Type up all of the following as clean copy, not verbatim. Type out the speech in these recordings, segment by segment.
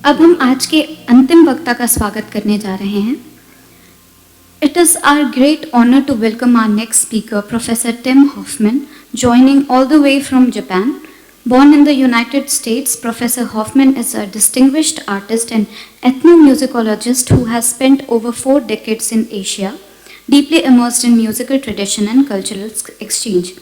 अब हम आज के अंतिम वक्ता का स्वागत करने जा रहे हैं. It is our great honor to welcome our next speaker, Professor Tim Hoffman, joining all the way from Japan. Born in the United States, Professor Hoffman is a distinguished artist and ethnomusicologist who has spent over 4 decades in Asia, deeply immersed in musical tradition and cultural exchange.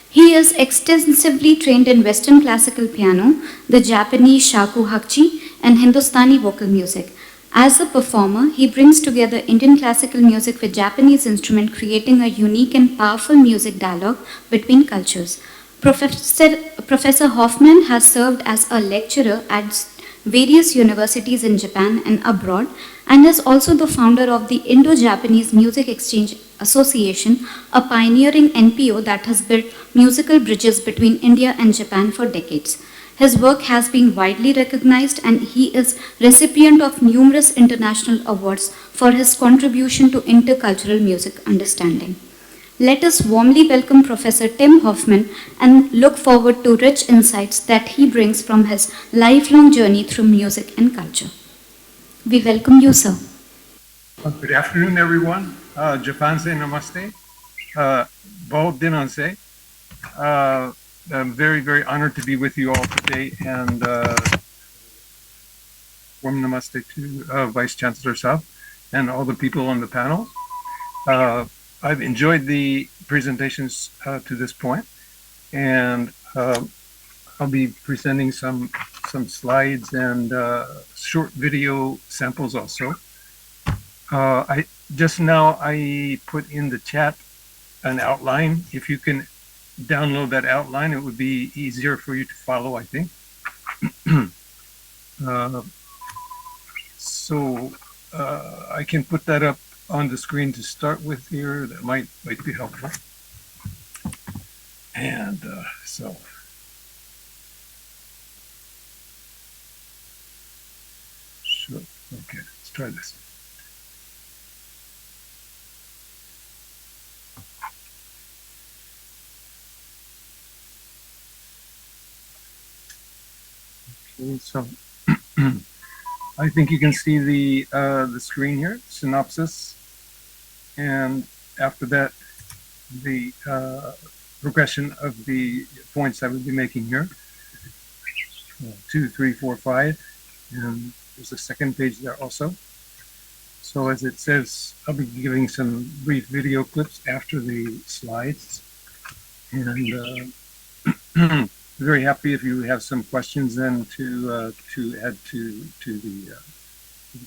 He is extensively trained in Western classical piano, the Japanese shakuhachi, and Hindustani vocal music. As a performer, he brings together Indian classical music with Japanese instrument, creating a unique and powerful music dialogue between cultures. Professor Hoffman has served as a lecturer at various universities in Japan and abroad, and is also the founder of the Indo-Japanese Music Exchange Association, a pioneering NPO that has built musical bridges between India and Japan for decades. His work has been widely recognized and he is recipient of numerous international awards for his contribution to intercultural music understanding. Let us warmly welcome Professor Tim Hoffman and look forward to rich insights that he brings from his lifelong journey through music and culture. We welcome you, sir. Good afternoon, everyone. Japan se namaste. Bahut dinon se. I'm very, very honored to be with you all today, and warm namaste to Vice Chancellor Saab and all the people on the panel. I've enjoyed the presentations to this point, and I'll be presenting some slides and short video samples also. I put in the chat an outline. If you can download that outline, it would be easier for you to follow, I think. I can put that up on the screen to start with here. That might be helpful. And sure. Okay, let's try this. Okay, so I think you can see the screen here, synopsis, and after that, the progression of the points I will be making here. 2, 3, 4, 5, and there's a second page there also. So as it says, I'll be giving some brief video clips after the slides, and very happy if you have some questions then to add to the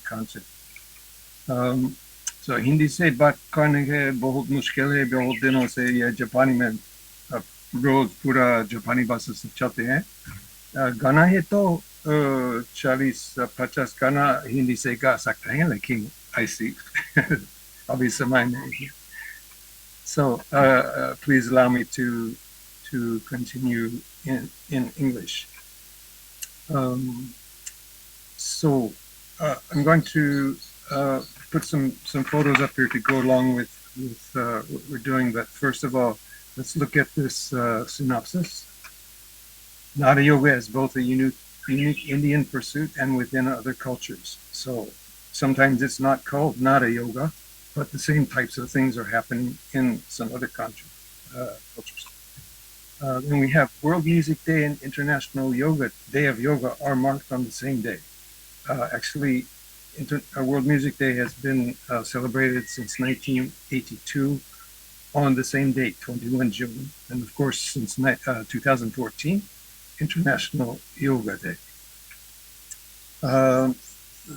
concept. So Hindi से बात करने के बहुत मुश्किल है, बहुत दिनों से ये जापानी में रोज पूरा जापानी भाषा से चलते हैं. गाना है तो 40-50 गाना हिंदी से गा सकते हैं, लेकिन ऐसी अभी समय नहीं है. So please allow me to continue in English. I'm going to put some photos up here to go along with what we're doing. But first of all, let's look at this synopsis. Nada yoga is both a unique Indian pursuit and within other cultures. So sometimes it's not called nada yoga, but the same types of things are happening in some other cultures. Then we have World Music Day and International Yoga Day of Yoga are marked on the same day. Actually, World Music Day has been celebrated since 1982 on the same date, 21 June. And of course, since 2014, International Yoga Day.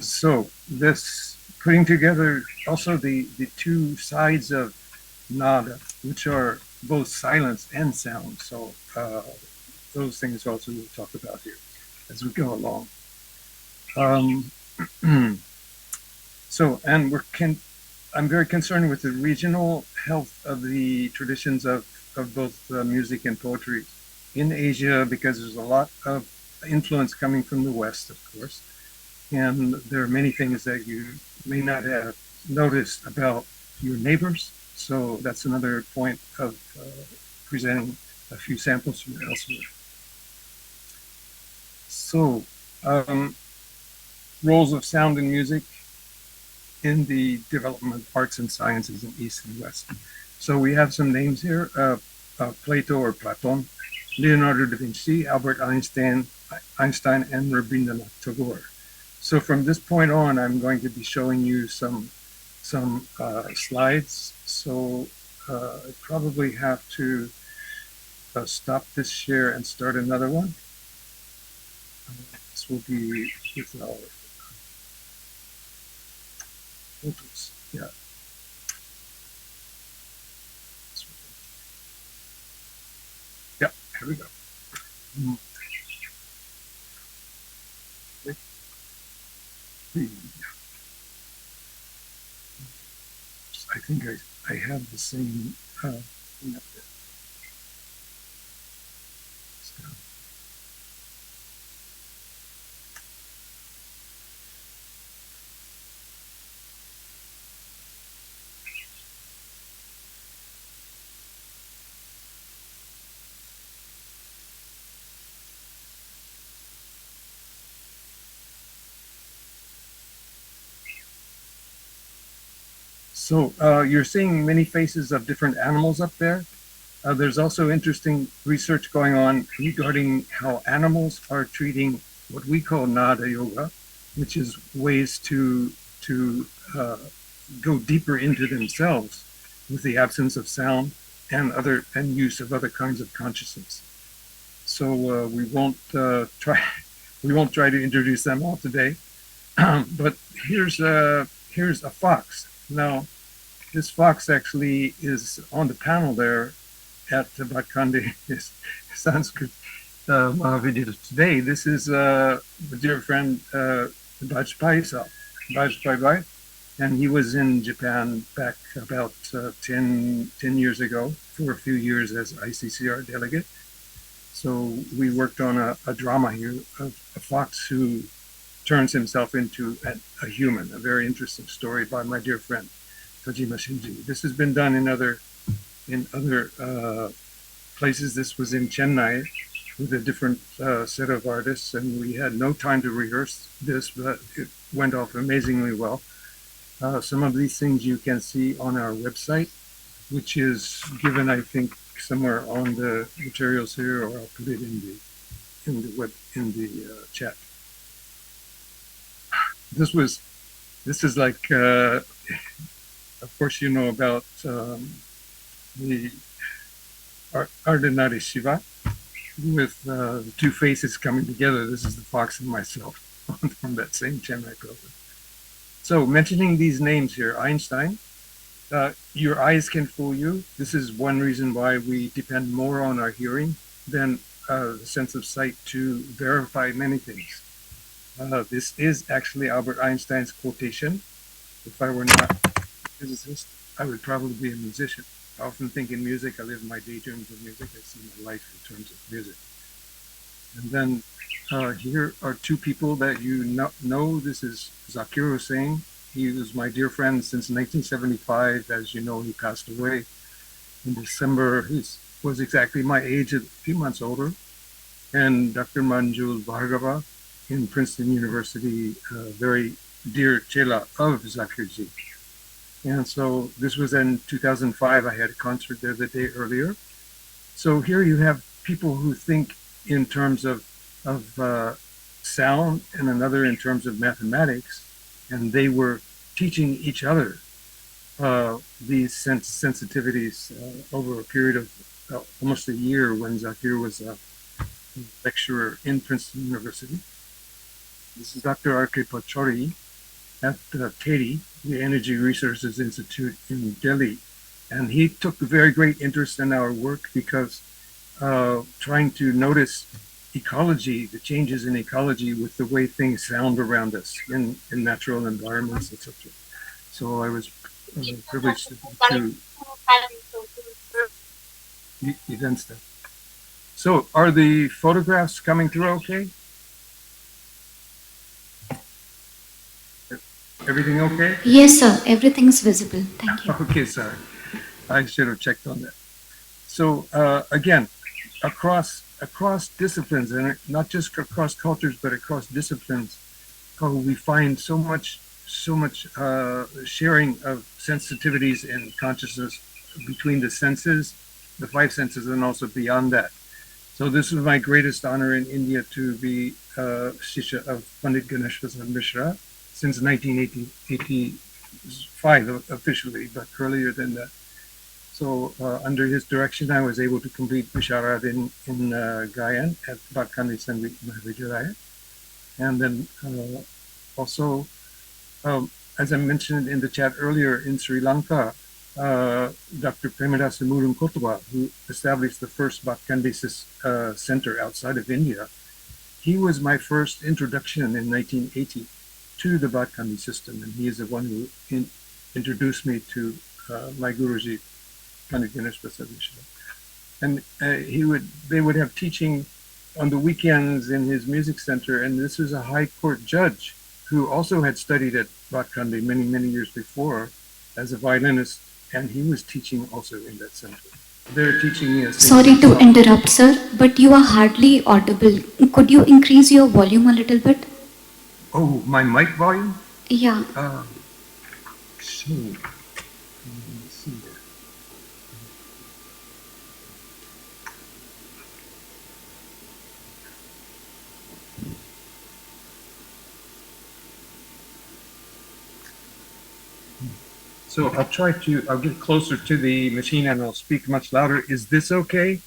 So this putting together also the two sides of nada, which are both silence and sound. So those things also we'll talk about here as we go along. I'm very concerned with the regional health of the traditions of both music and poetry in Asia, because there's a lot of influence coming from the West, of course. And there are many things that you may not have noticed about your neighbors. So that's another point of presenting a few samples from elsewhere. So roles of sound and music in the development of arts and sciences in East and West. So we have some names here, Plato or Platon, Leonardo da Vinci, Albert Einstein, and Rabindranath Tagore. So from this point on, I'm going to be showing you some slides. So I probably have to stop this share and start another one. This will be with our photos. Yeah. Yeah, here we go. I think I have the same thing up there. So you're seeing many faces of different animals up there. There's also interesting research going on regarding how animals are treating what we call nada yoga, which is ways to go deeper into themselves with the absence of sound and use of other kinds of consciousness. So we won't try to introduce them all today. But here's a fox. Now, this fox actually is on the panel there at Bhatkande Sanskrit Mahavidyalaya today. This is a dear friend, Bajpai, and he was in Japan back about 10 years ago for a few years as ICCR delegate. So we worked on a drama here of a fox who turns himself into a human, a very interesting story by my dear friend, Tajima Shinji. This has been done in other places. This was in Chennai with a different set of artists, and we had no time to rehearse this, but it went off amazingly well. Some of these things you can see on our website, which is given, I think, somewhere on the materials here, or I'll put it in the chat. This is like, of course, you know about the Ardhanari Shiva with the two faces coming together. This is the fox and myself from that same Chennai program. So mentioning these names here, Einstein, your eyes can fool you. This is one reason why we depend more on our hearing than the sense of sight to verify many things. This is actually Albert Einstein's quotation. If I were not a physicist, I would probably be a musician. I often think in music, I live my daydreams of music. I see my life in terms of music. And then here are two people that you know. This is Zakir Hussain. He was my dear friend since 1975. As you know, he passed away in December. He was exactly my age, a few months older. And Dr. Manjul Bhargava in Princeton University, very dear chela of Zakirji. And so this was in 2005. I had a concert there the day earlier. So here you have people who think in terms of sound and another in terms of mathematics, and they were teaching each other these sensitivities over a period of almost a year when Zakir was a lecturer in Princeton University. This is Dr. R.K. Pachori at TEDI, the Energy Resources Institute in Delhi. And he took a very great interest in our work because trying to notice ecology, the changes in ecology with the way things sound around us in natural environments, etc. So I was privileged to events there. So are the photographs coming through okay? Everything okay? Yes, sir. Everything's visible. Thank you. Okay, sorry. I should have checked on that. So again, across disciplines, and not just across cultures, but across disciplines, we find so much sharing of sensitivities and consciousness between the senses, the five senses, and also beyond that. So this is my greatest honor in India to be Shisha of Pandit Ganesh Prasad Mishra since 1985 officially, but earlier than that. So under his direction, I was able to complete Visharad in Gayan at Bhatkandi Sangeet Mahavidyalaya. And then also, as I mentioned in the chat earlier, in Sri Lanka, Dr. Premadasa Murun Kotwa, who established the first Bhatkandi center outside of India, he was my first introduction in 1980 to the Bhatkandi system, and he is the one who introduced me to my Guruji, Pandit Ganesh Prasad Mishra. And they would have teaching on the weekends in his music center, and this was a high court judge who also had studied at Bhatkandi many, many years before as a violinist, and he was teaching also in that center. They're teaching me a Sorry to interrupt, sir, but you are hardly audible. Could you increase your volume a little bit? Oh, my mic volume? Yeah. So, let me see there. So I'll get closer to the machine and I'll speak much louder. Is this okay?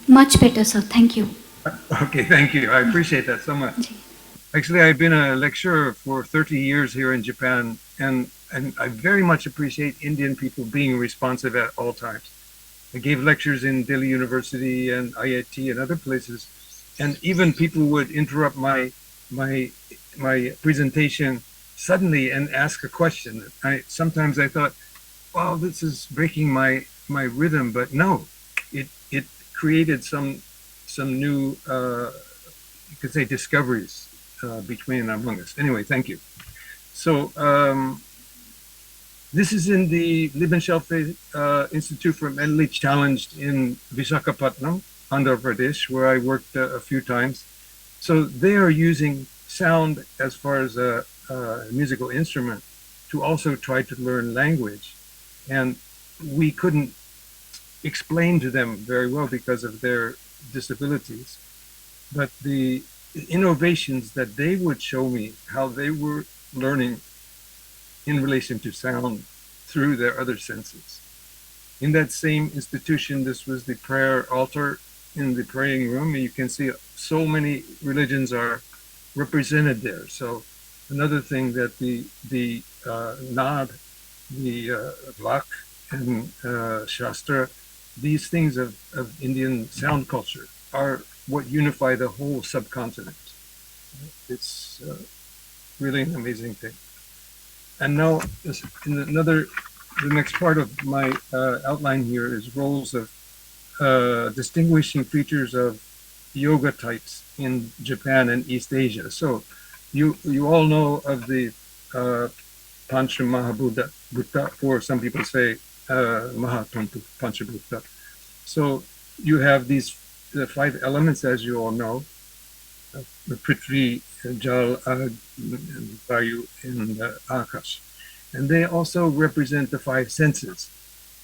Much better, sir. Thank you. Okay, thank you. I appreciate that so much. Actually, I've been a lecturer for 30 years here in Japan, and I very much appreciate Indian people being responsive at all times. I gave lectures in Delhi University and IIT and other places, and even people would interrupt my presentation suddenly and ask a question. Sometimes I thought, wow, this is breaking my rhythm, but no, it created some new you could say discoveries between and among us. Anyway, thank you. So this is in the Libenshelfe Institute for Mentally Challenged in Visakhapatnam, Andhra Pradesh, where I worked a few times. So they are using sound as far as a musical instrument to also try to learn language. And we couldn't explain to them very well because of their disabilities. But the innovations that they would show me, how they were learning in relation to sound through their other senses. In that same institution, this was the prayer altar in the praying room. And you can see so many religions are represented there. So another thing that the Nad, the Vak, and Shastra, these things of Indian sound culture are what unify the whole subcontinent. It's really an amazing thing. And now, the next part of my outline here is roles of distinguishing features of yoga types in Japan and East Asia. So you all know of the Pancha Mahabhuta, or some people say Mahatantu Panchabhuta. So you have the 5 elements, as you all know, the Prithvi, Jal, Vayu, and Akash. And they also represent the 5 senses.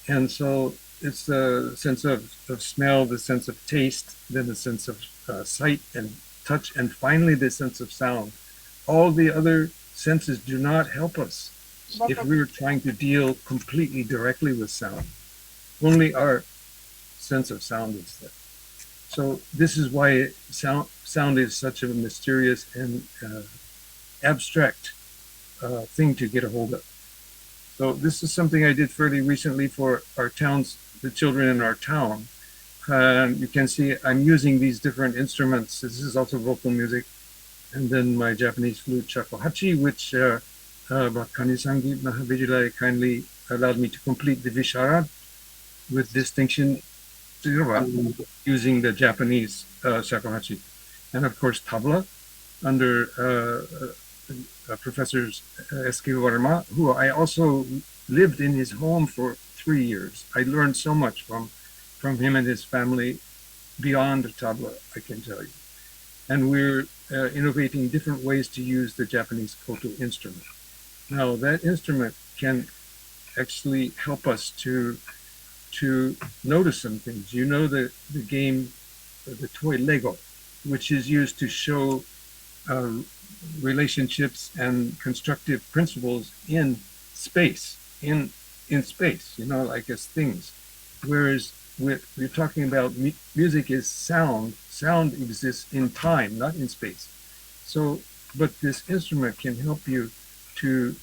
And so it's the sense of smell, the sense of taste, then the sense of sight and touch, and finally the sense of sound. All the other senses do not help us if we're trying to deal completely directly with sound. Only our sense of sound is there. So this is why sound is such a mysterious and abstract thing to get a hold of. So this is something I did fairly recently for our towns, the children in our town. You can see I'm using these different instruments. This is also vocal music. And then my Japanese flute, shakuhachi, which Bhatkandi Sangeet Mahavidyalaya kindly allowed me to complete the Visharad with distinction using the Japanese shakuhachi. And of course, tabla under Professor S.K. Varma, who I also lived in his home for 3 years. I learned so much from him and his family beyond tabla, I can tell you. And we're innovating different ways to use the Japanese koto instrument. Now, that instrument can actually help us to notice some things. You know, the game, the toy Lego, which is used to show uh, relationships and constructive principles in space, in space, you know, like as things. Whereas we're talking about music is sound. Sound exists in time, not in space. So, but this instrument can help you to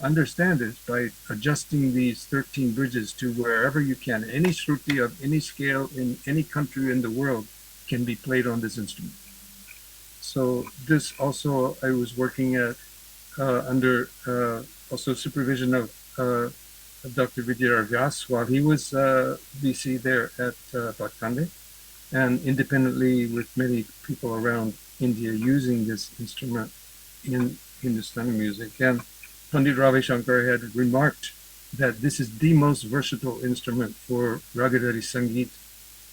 understand it by adjusting these 13 bridges to wherever you can. Any shruti of any scale in any country in the world can be played on this instrument. So this also I was working at under also supervision of Dr. Vidyar Vyas while he was VC there at Bhatkande, and independently with many people around India using this instrument in Hindustani music. And Pandit Ravi Shankar had remarked that this is the most versatile instrument for Ragadhari Sangeet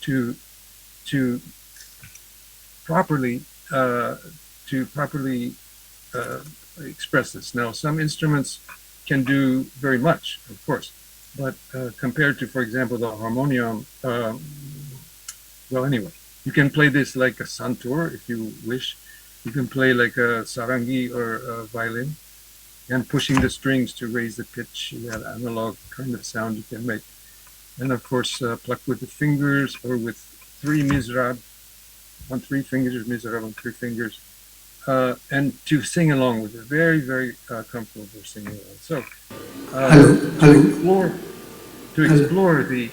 to properly express this. Now, some instruments can do very much, of course, but compared to, for example, the harmonium, well, anyway, you can play this like a santur if you wish. You can play like a sarangi or a violin, and pushing the strings to raise the pitch, that analog kind of sound you can make. And of course, pluck with the fingers or with 3 mizrab, on 3 fingers, mizrab on 3 fingers, and to sing along with it. Very, very comfortable for singing along. So, Hello, hello, to explore the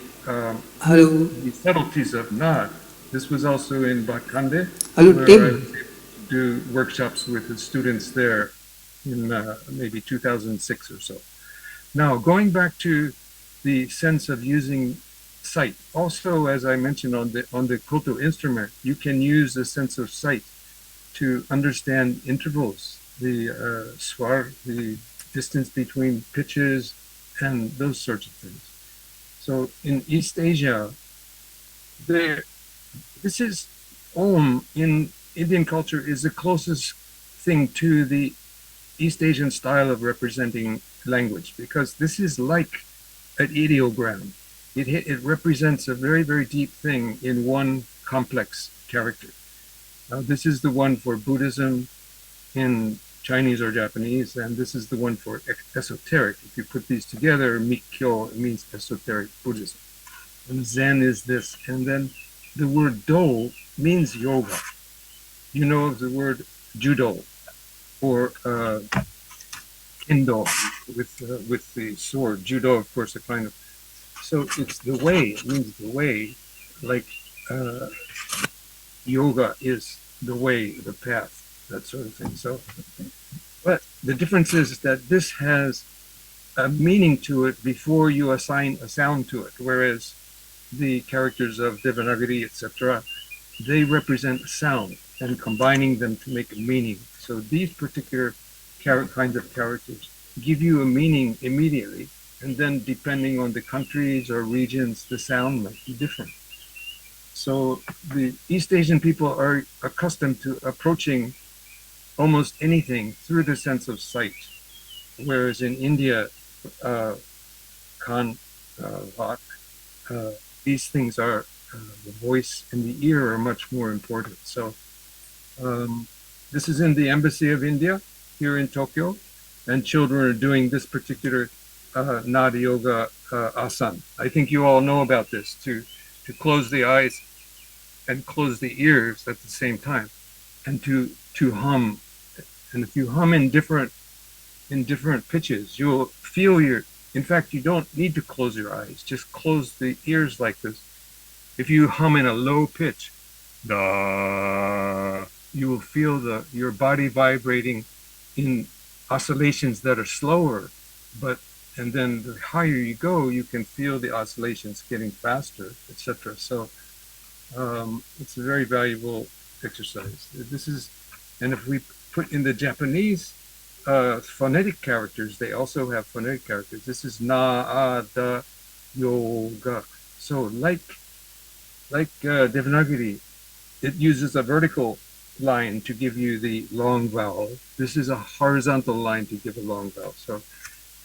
hello, subtleties of Nag, this was also in Bhatkande, hello, where I Tim. was able to do workshops with the students there in maybe 2006 or so. Now, going back to the sense of using sight. Also, as I mentioned on the koto instrument, you can use the sense of sight to understand intervals, the swar, the distance between pitches, and those sorts of things. So in East Asia, this is Om in Indian culture is the closest thing to the East Asian style of representing language, because this is like an ideogram. It represents a very, very deep thing in one complex character. This is the one for Buddhism in Chinese or Japanese, and this is the one for esoteric. If you put these together, Mikkyo, it means esoteric Buddhism. And Zen is this. And then the word do means yoga. You know of the word judo or kendo with the sword. Judo, of course, a kind of. So it's the way. It means the way, like yoga is the way, the path, that sort of thing. So, but the difference is that this has a meaning to it before you assign a sound to it, whereas the characters of Devanagari, etc., they represent a sound and combining them to make a meaning. So these particular kinds of characters give you a meaning immediately, and then depending on the countries or regions, the sound might be different. So the East Asian people are accustomed to approaching almost anything through the sense of sight, whereas in India, Khan, Vak, these things are, the voice and the ear are much more important. So this is in the Embassy of India here in Tokyo, and children are doing this particular Nada Yoga asana. I think you all know about this, to close the eyes and close the ears at the same time, and to hum. And if you hum in different pitches, you'll feel in fact, you don't need to close your eyes, just close the ears like this. If you hum in a low pitch, da, you will feel your body vibrating in oscillations that are slower, and then the higher you go, you can feel the oscillations getting faster, etc. So it's a very valuable exercise. And if we put in the Japanese phonetic characters, they also have phonetic characters. This is na, a, da, yoga. So like Devanagari, it uses a vertical line to give you the long vowel. This is a horizontal line to give a long vowel. So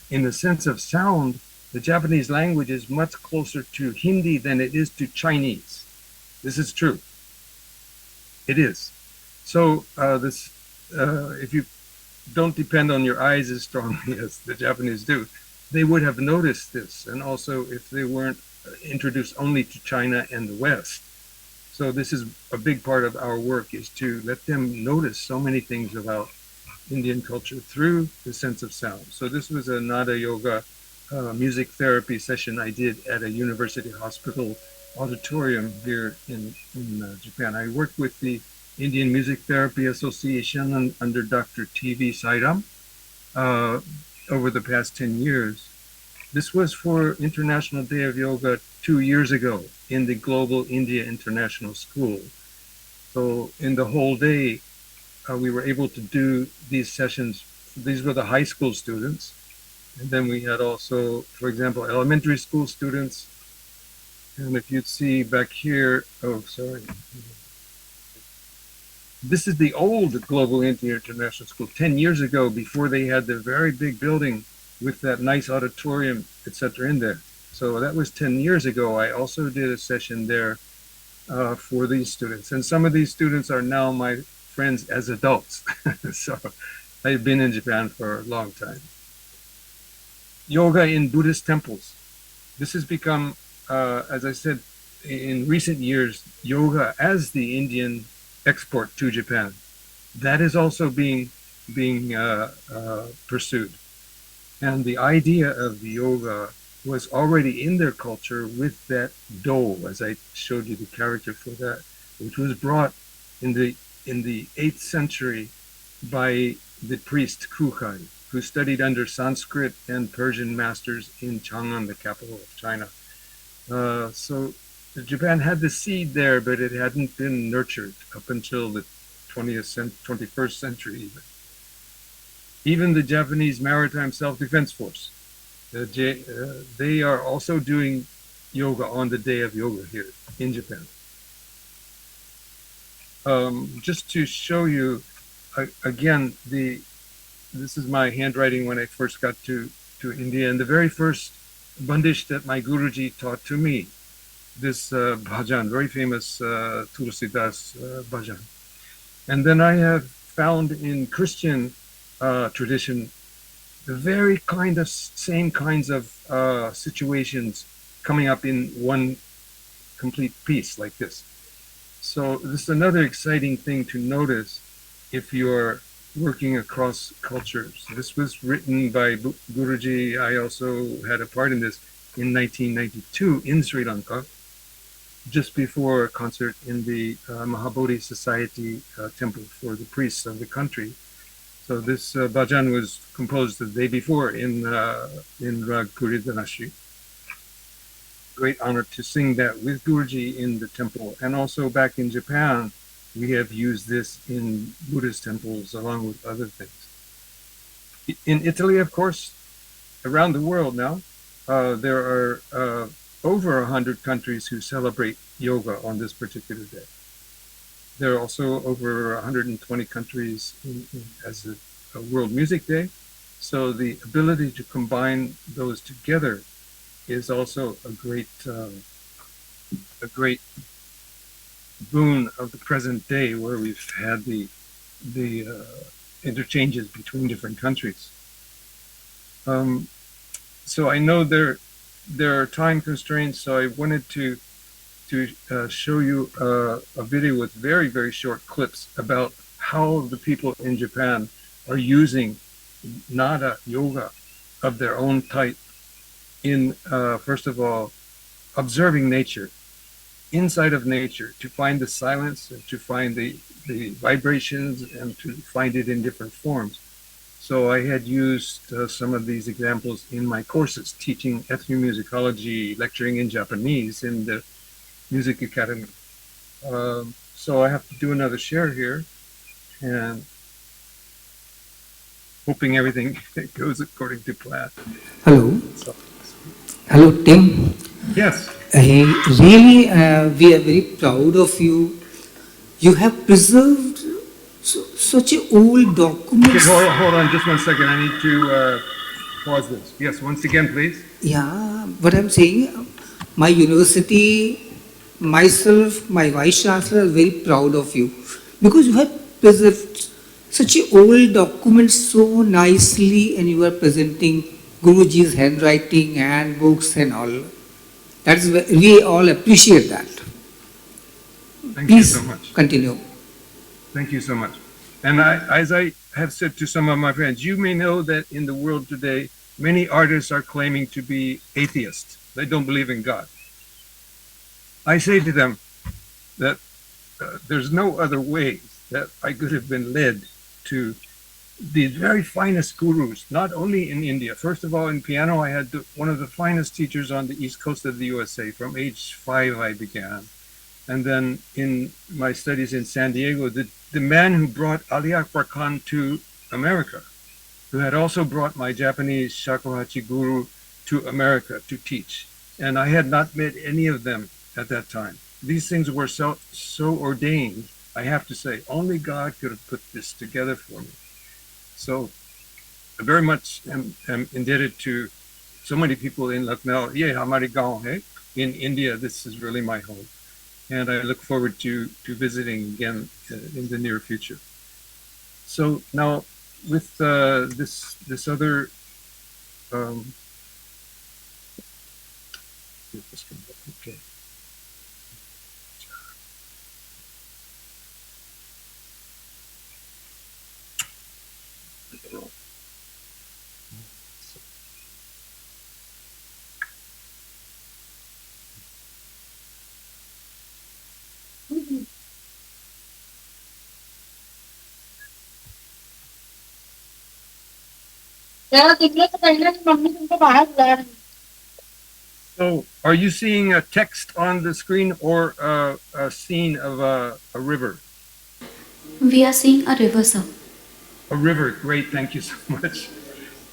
in the sense of sound, the Japanese language is much closer to Hindi than it is to Chinese. This is true. It is. So if you don't depend on your eyes as strongly as the Japanese do, they would have noticed this. And also if they weren't introduced only to China and the West. So this is a big part of our work, is to let them notice so many things about Indian culture through the sense of sound. So this was a Nada Yoga music therapy session I did at a university hospital auditorium here in Japan. I worked with the Indian Music Therapy Association under Dr. T.V. Sairam over the past 10 years. This was for International Day of Yoga 2 years ago in the Global India International School. So in the whole day, we were able to do these sessions. These were the high school students. And then we had also, for example, elementary school students. And if you'd see back here, oh, sorry. This is the old Global India International School 10 years ago, before they had the very big building with that nice auditorium, etc. in there. So that was 10 years ago. I also did a session there for these students. And some of these students are now my friends as adults. So I've been in Japan for a long time. Yoga in Buddhist temples. This has become, as I said, in recent years, yoga as the Indian export to Japan. That is also being pursued. And the idea of the yoga was already in their culture with that do, as I showed you the character for that, which was brought in the 8th century by the priest Kukai, who studied under Sanskrit and Persian masters in Chang'an, the capital of China. So Japan had the seed there, but it hadn't been nurtured up until the 21st century even. Even the Japanese Maritime Self-Defense Force, they are also doing yoga on the Day of Yoga here in Japan. Just to show you, again, this is my handwriting when I first got to India, and the very first Bandish that my Guruji taught to me, this bhajan, very famous Tulsidas bhajan. And then I have found in Christian tradition the very same kinds of situations coming up in one complete piece like this. So this is another exciting thing to notice if you're working across cultures. This was written by Guruji. I also had a part in this in 1992 in Sri Lanka, just before a concert in the Mahabodhi Society temple for the priests of the country. So this bhajan was composed the day before in Rag Puridanashi. Great honor to sing that with Guruji in the temple. And also back in Japan, we have used this in Buddhist temples along with other things. In Italy, of course, around the world now, there are over 100 countries who celebrate yoga on this particular day. There are also over 120 countries as a World Music Day. So the ability to combine those together is also a great boon of the present day, where we've had the interchanges between different countries. So I know there are time constraints, so I wanted to show you a video with very, very short clips about how the people in Japan are using Nada yoga of their own type in, first of all, observing nature, inside of nature, to find the silence, and to find the vibrations, and to find it in different forms. So I had used some of these examples in my courses, teaching ethnomusicology, lecturing in Japanese in the Music Academy. So I have to do another share here, and hoping everything goes according to plan. Hello. So, Hello, Tim. yes. Really, we are very proud of you. You have preserved So, such a old document. Okay, hold on just one second. I need to pause this. Yes, once again, please. Yeah, what I'm saying, my university, myself, my vice chancellor are very proud of you because you have preserved such a old document so nicely and you are presenting Guruji's handwriting, handbooks and all. We all appreciate that. Thank you Please so much. continue. Thank you so much. And as I have said to some of my friends, you may know that in the world today, many artists are claiming to be atheists. They don't believe in God. I say to them that there's no other way that I could have been led to the very finest gurus, not only in India. First of all, in piano, I had one of the finest teachers on the east coast of the USA. From age 5, I began. And then in my studies in San Diego, the man who brought Ali Akbar Khan to America, who had also brought my Japanese shakuhachi guru to America to teach. And I had not met any of them at that time. These things were so ordained, I have to say, only God could have put this together for me. So I very much am indebted to so many people in Lucknow. Ye hamari gaon hai. In India, this is really my home. And I look forward to visiting again in the near future. So now with this other okay. So, are you seeing a text on the screen or a scene of a river? We are seeing a river, sir. A river, great, thank you so much.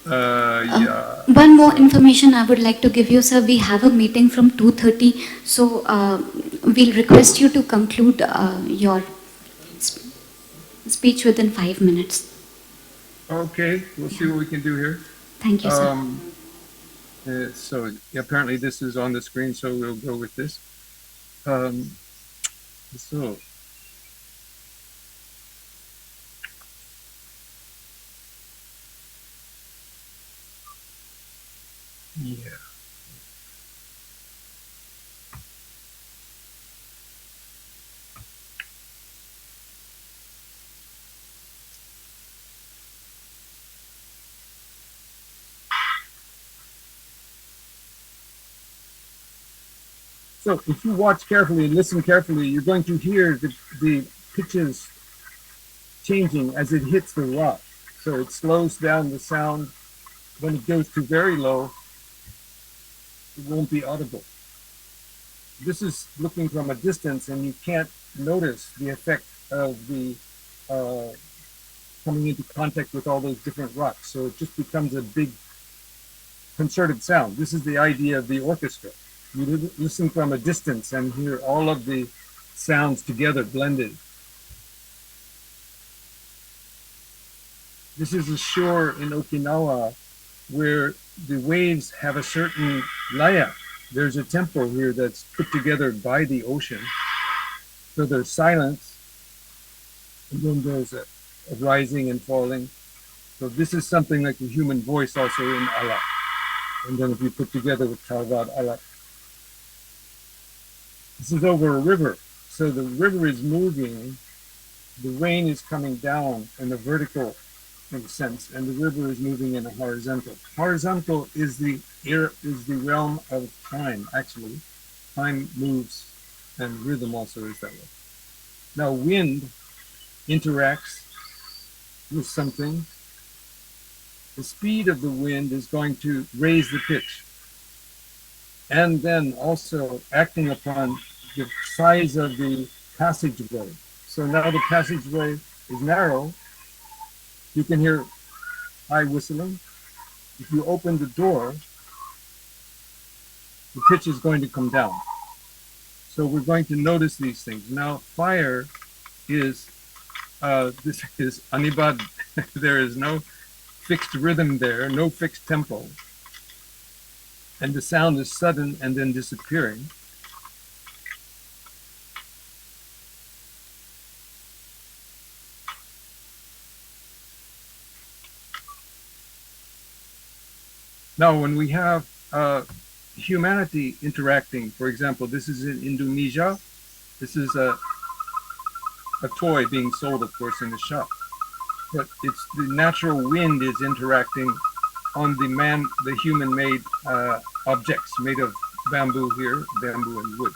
Yeah. One more information I would like to give you, sir. We have a meeting from 2:30, so we'll request you to conclude your speech within 5 minutes. Okay, we'll see what we can do here. Thank you, sir. So apparently this is on the screen, so we'll go with this. So yeah. So if you watch carefully and listen carefully, you're going to hear the pitches changing as it hits the rock. So it slows down the sound. When it goes to very low, it won't be audible. This is looking from a distance, and you can't notice the effect of the coming into contact with all those different rocks. So it just becomes a big concerted sound. This is the idea of the orchestra. You listen from a distance and hear all of the sounds together blended. This is a shore in Okinawa where the waves have a certain laya. There's a tempo here that's put together by the ocean. So there's silence, and then there's a rising and falling. So this is something like the human voice also in alak. And then if you put together with Talvad alak. This is over a river. So the river is moving, the rain is coming down in a vertical sense, and the river is moving in a horizontal. Horizontal is the realm of time, actually. Time moves, and rhythm also is that way. Now wind interacts with something. The speed of the wind is going to raise the pitch. And then also acting upon the size of the passageway. So now the passageway is narrow. You can hear high whistling. If you open the door, the pitch is going to come down. So we're going to notice these things. Now fire is This is anibad. There is no fixed rhythm there, no fixed tempo. And the sound is sudden and then disappearing. Now, when we have humanity interacting, for example, this is in Indonesia. This is a toy being sold, of course, in the shop. But it's the natural wind is interacting on the human-made objects made of bamboo here, bamboo and wood.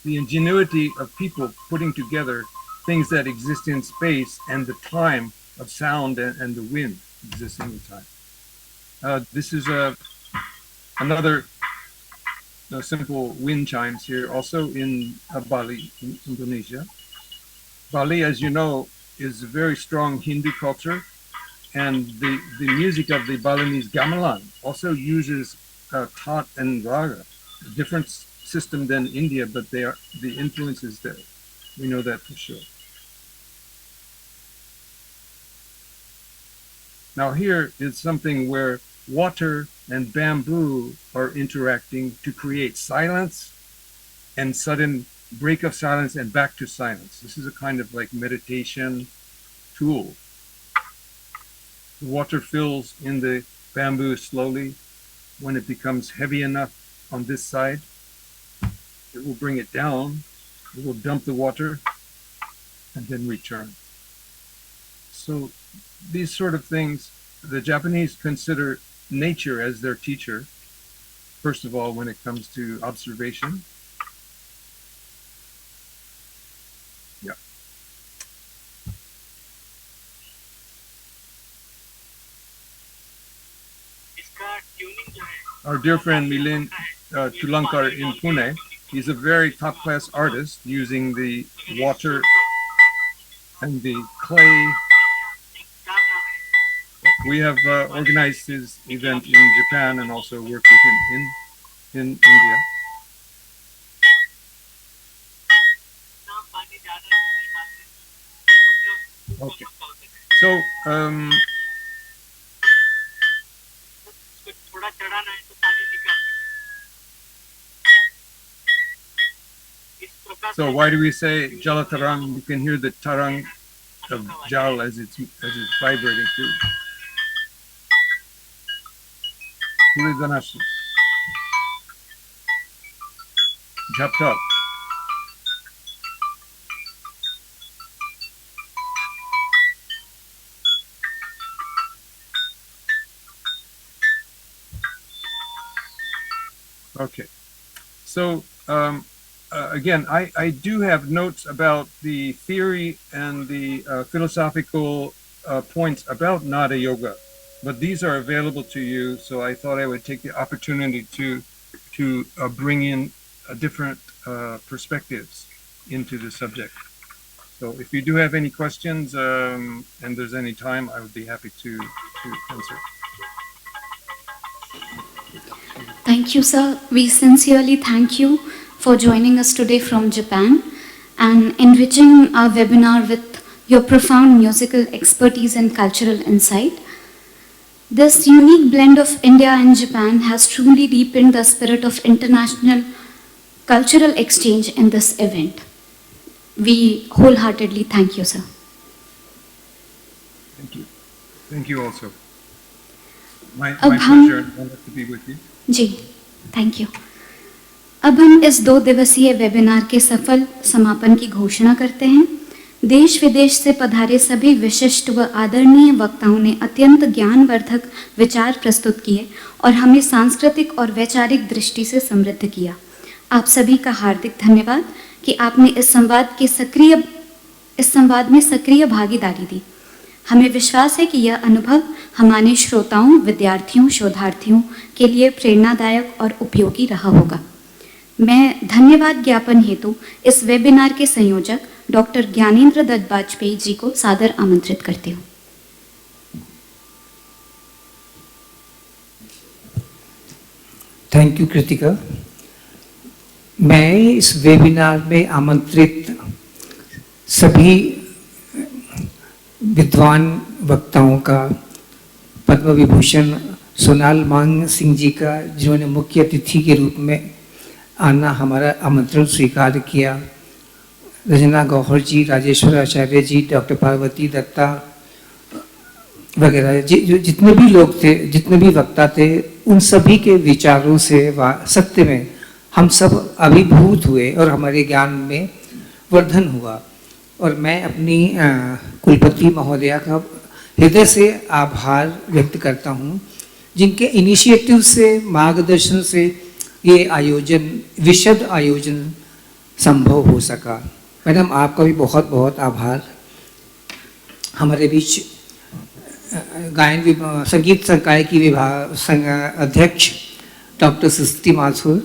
The ingenuity of people putting together things that exist in space and the time of sound and the wind existing in time. This is another simple wind chimes here, also in Bali, in Indonesia. Bali, as you know, is a very strong Hindu culture, and the music of the Balinese gamelan also uses tat and raga, a different system than India, but the influence is there. We know that for sure. Now here is something where water and bamboo are interacting to create silence and sudden break of silence and back to silence. This is a kind of like meditation tool. The water fills in the bamboo slowly. When it becomes heavy enough on this side, it will bring it down. It will dump the water and then return. So these sort of things, the Japanese consider nature as their teacher, first of all, when it comes to observation. Yeah. Our dear friend Milen Tulankar in Pune, he's a very top-class artist using the water and the clay. We have organized his event in Japan and also worked with him in India. Okay. So, so why do we say Jalatarang? You can hear the tarang of Jal as it's vibrating too. Ganashi. Jap Tap. Okay. So, again, I do have notes about the theory and the philosophical points about Nada Yoga, but these are available to you, so I thought I would take the opportunity to bring in different perspectives into the subject. So if you do have any questions and there's any time, I would be happy to answer. Thank you, sir. We sincerely thank you for joining us today from Japan and enriching our webinar with your profound musical expertise and cultural insight. This unique blend of India and Japan has truly deepened the spirit of international cultural exchange in this event. We wholeheartedly thank you, sir. Thank you. Thank you also. My pleasure to be with you. जी, thank you. अब हम इस 2 दिवसीय webinar के सफल समापन की घोषणा करते हैं। देश विदेश से पधारे सभी विशिष्ट व आदरणीय वक्ताओं ने अत्यंत ज्ञानवर्धक विचार प्रस्तुत किए और हमें सांस्कृतिक और वैचारिक दृष्टि से समृद्ध किया। आप सभी का हार्दिक धन्यवाद कि आपने इस संवाद में सक्रिय भागीदारी दी। हमें विश्वास है कि यह अनुभव हमारे श्रोताओं, विद्यार्थियों, शोधार्थियों के लिए प्रेरणादायक और उपयोगी रहा होगा। मैं धन्यवाद ज्ञापन हेतु इस वेबिनार के संयोजक डॉक्टर ज्ञानेंद्र दत्त वाजपेयी जी को सादर आमंत्रित करती हूँ। Thank you, Kritika. मैं इस वेबिनार में आमंत्रित सभी विद्वान वक्ताओं का, पद्म विभूषण सोनाल मान सिंह जी का, जिन्होंने मुख्य अतिथि के रूप में आना हमारा आमंत्रण स्वीकार किया, रजना गौहर जी, राजेश्वर आचार्य जी, डॉक्टर पार्वती दत्ता वगैरह जितने भी लोग थे, जितने भी वक्ता थे, उन सभी के विचारों से सत्य में हम सब अभिभूत हुए और हमारे ज्ञान में वर्धन हुआ। और मैं अपनी कुलपति महोदया का हृदय से आभार व्यक्त करता हूँ, जिनके इनिशिएटिव से, मार्गदर्शन से ये आयोजन, विशद आयोजन संभव हो सका। मैडम, आपका भी बहुत बहुत आभार। हमारे बीच गायन संगीत संकाय की अध्यक्ष डॉक्टर सृष्टि माथुर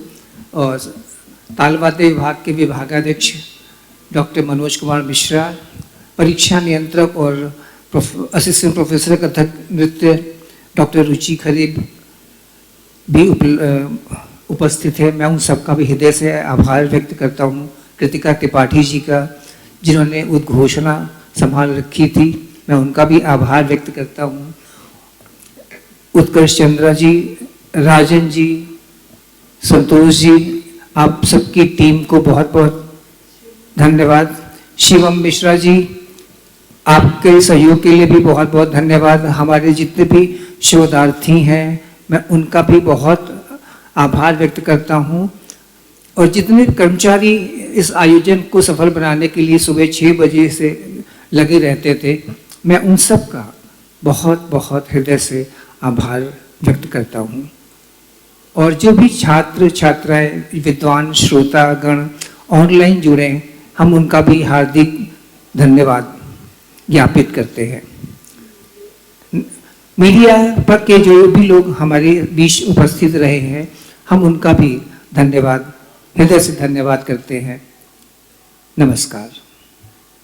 और तालवाद्य विभाग के विभागाध्यक्ष डॉक्टर मनोज कुमार मिश्रा, परीक्षा नियंत्रक और असिस्टेंट प्रोफेसर कथक नृत्य डॉक्टर रुचि खरीब भी उपस्थित है। मैं उन सबका भी हृदय से आभार व्यक्त करता हूँ। कृतिका त्रिपाठी जी का, जिन्होंने उद्घोषणा संभाल रखी थी, मैं उनका भी आभार व्यक्त करता हूँ। उत्कर्ष चंद्रा जी, राजन जी, संतोष जी, आप सबकी टीम को बहुत बहुत धन्यवाद। शिवम मिश्रा जी, आपके सहयोग के लिए भी बहुत बहुत धन्यवाद। हमारे जितने भी शोधार्थी हैं, मैं उनका भी बहुत आभार व्यक्त करता हूँ। और जितने कर्मचारी इस आयोजन को सफल बनाने के लिए सुबह 6 बजे से लगे रहते थे, मैं उन सब का बहुत बहुत हृदय से आभार व्यक्त करता हूँ। और जो भी छात्र छात्राएं, विद्वान श्रोतागण ऑनलाइन जुड़े, हम उनका भी हार्दिक धन्यवाद ज्ञापित करते हैं। मीडिया पर के जो भी लोग हमारे बीच उपस्थित रहे हैं, हम उनका भी धन्यवाद, हृदय से धन्यवाद करते हैं। नमस्कार।